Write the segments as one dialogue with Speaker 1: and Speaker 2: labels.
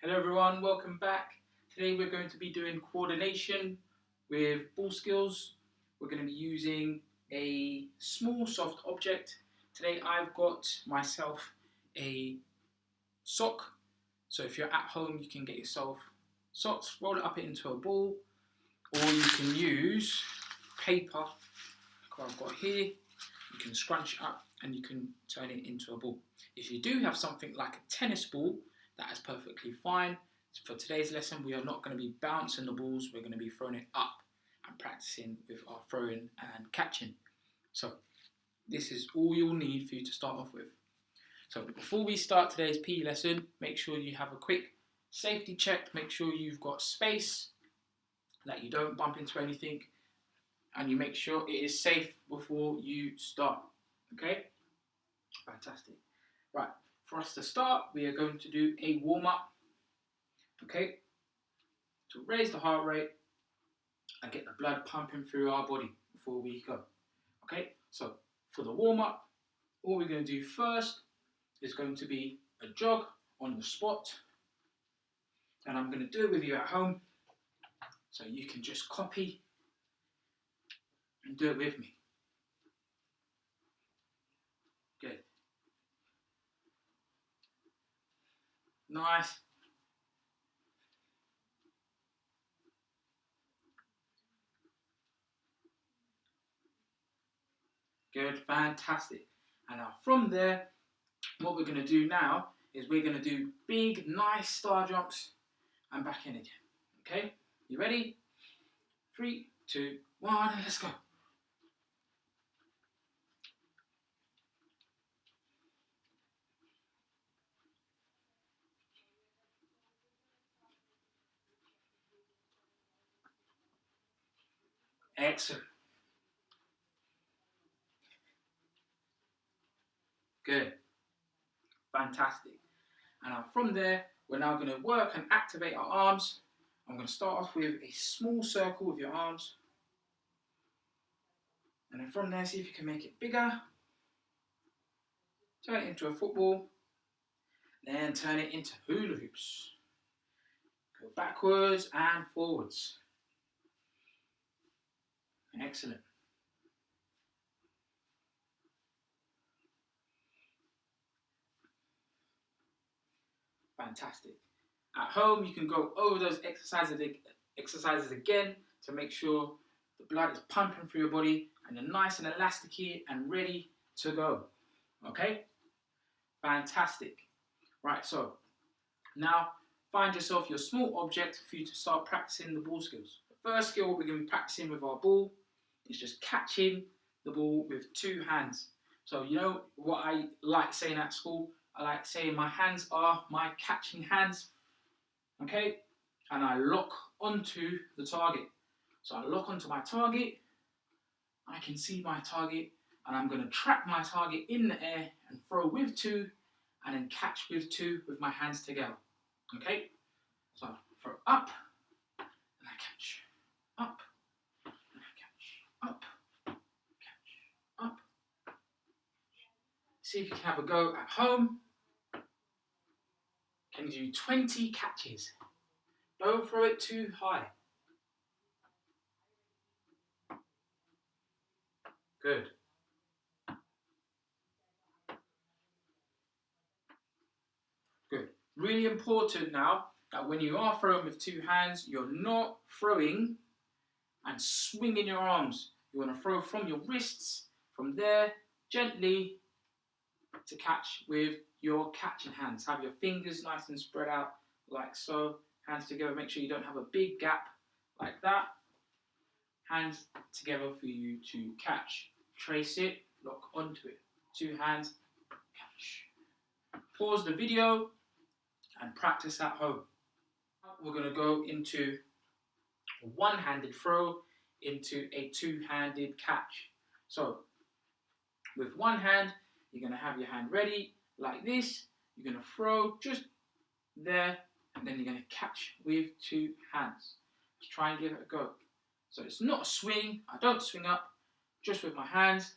Speaker 1: Hello everyone, welcome back. Today we're going to be doing coordination with ball skills. We're going to be using a small soft object. Today I've got myself a sock. So if you're at home you can get yourself socks, roll it up into a ball, or you can use paper like what I've got here. You can scrunch it up and you can turn it into a ball. If you do have something like a tennis ball, that is perfectly fine. For today's lesson, we are not going to be bouncing the balls, we're going to be throwing it up and practicing with our throwing and catching. So this is all you'll need for you to start off with. So before we start today's PE lesson, make sure you have a quick safety check, make sure you've got space, that you don't bump into anything, and you make sure it is safe before you start. Okay? Fantastic. Right, for us to start, we are going to do a warm-up. Okay? To raise the heart rate and get the blood pumping through our body before we go. Okay? So, for the warm-up, all we're going to do first is going to be a jog on the spot. And I'm going to do it with you at home. So you can just copy and do it with me. Good. Nice. Good, fantastic. And now from there, what we're going to do now is we're going to do big, nice star jumps and back in again. Okay? You ready? 3, 2, 1, and let's go. Excellent. Good. Fantastic. And now from there, we're now going to work and activate our arms. I'm going to start off with a small circle with your arms. And then from there, see if you can make it bigger. Turn it into a football. Then turn it into hula hoops. Go backwards and forwards. Excellent. Fantastic. At home, you can go over those exercises again to make sure the blood is pumping through your body and you're nice and elasticy and ready to go. Okay? Fantastic. Right, so now find yourself your small object for you to start practicing the ball skills. The first skill we're going to be practicing with our ball is just catching the ball with 2 hands. So you know what I like saying at school? I like saying my hands are my catching hands. Okay? And I lock onto the target. So I lock onto my target, I can see my target, and I'm going to trap my target in the air and throw with 2, and then catch with 2 with my hands together. Okay? So throw up, and I catch. Up, and I catch. Up, catch. Up. See if you can have a go at home. Can you do 20 catches? Don't throw it too high. Good. Good. Really important now that when you are throwing with 2 hands, you're not throwing and swinging your arms. You want to throw from your wrists, from there, gently to catch with your catching hands. Have your fingers nice and spread out like so. Hands together, make sure you don't have a big gap like that. Hands together for you to catch. Trace it, lock onto it. 2 hands, catch. Pause the video and practice at home. We're going to go into a one-handed throw into a 2-handed catch. So, with one hand, you're going to have your hand ready like this. You're going to throw just there, and then you're going to catch with 2 hands. Let's try and give it a go. So it's not a swing. I don't swing up, just with my hands,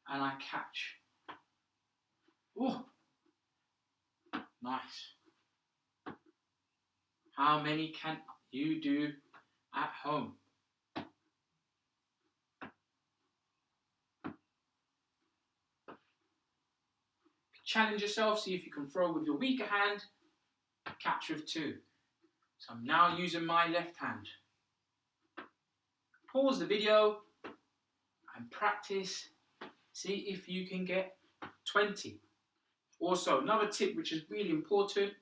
Speaker 1: and I catch. Oh, nice. How many can you do at home? Challenge yourself, see if you can throw with your weaker hand, catch with 2. So I'm now using my left hand. Pause the video and practice. See if you can get 20. Also, another tip which is really important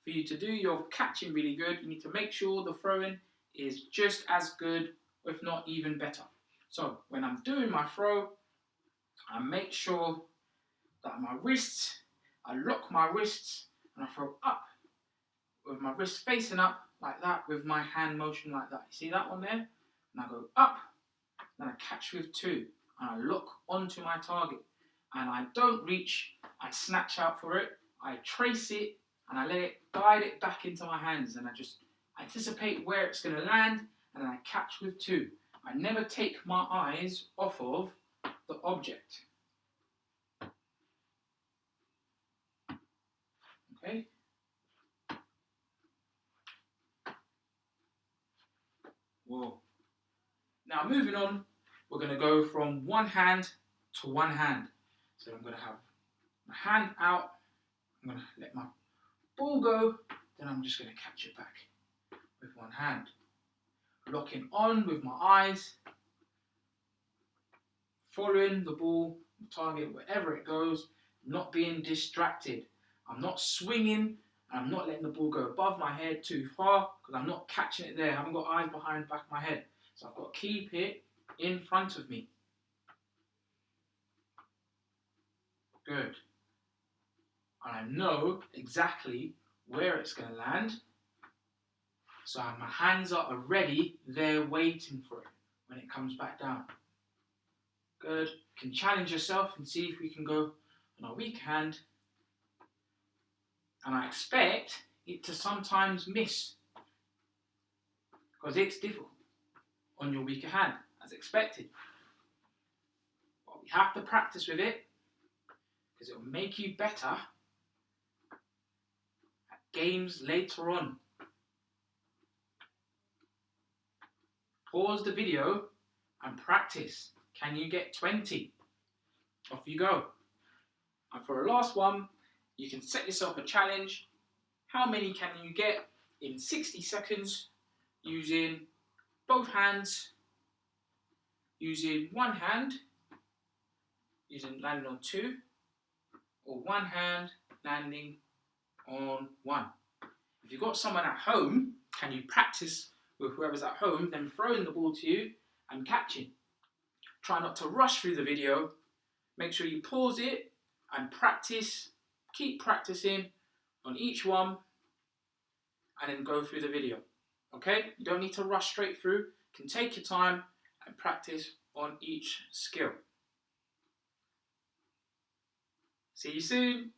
Speaker 1: for you to do your catching really good, you need to make sure the throwing is just as good, if not even better. So when I'm doing my throw, I make sure that I lock my wrists and I throw up with my wrist facing up like that with my hand motion like that. You see that one there? And I go up, then I catch with 2 and I look onto my target. And I don't reach, I snatch out for it, I trace it and I let it guide it back into my hands and I just anticipate where it's going to land and then I catch with 2. I never take my eyes off of the object. Okay? Whoa. Now moving on, we're going to go from one hand to one hand. So I'm going to have my hand out, I'm going to let my ball go, then I'm just going to catch it back with one hand. Locking on with my eyes, following the ball, the target, wherever it goes, not being distracted. I'm not swinging, I'm not letting the ball go above my head too far because I'm not catching it there. I haven't got eyes behind the back of my head. So I've got to keep it in front of me. Good. And I know exactly where it's going to land. So my hands are already there waiting for it when it comes back down. Good. You can challenge yourself and see if we can go on a weak hand. And I expect it to sometimes miss because it's difficult on your weaker hand, as expected. But we have to practice with it because it will make you better at games later on. Pause the video and practice. Can you get 20? Off you go. And for the last one, you can set yourself a challenge. How many can you get in 60 seconds using both hands, using one hand, using landing on 2, or one hand landing on 1. If you've got someone at home, can you practice with whoever's at home, then throwing the ball to you and catching? Try not to rush through the video. Make sure you pause it and practice. Keep practicing on each one and then go through the video. Okay? You don't need to rush straight through. You can take your time and practice on each skill. See you soon.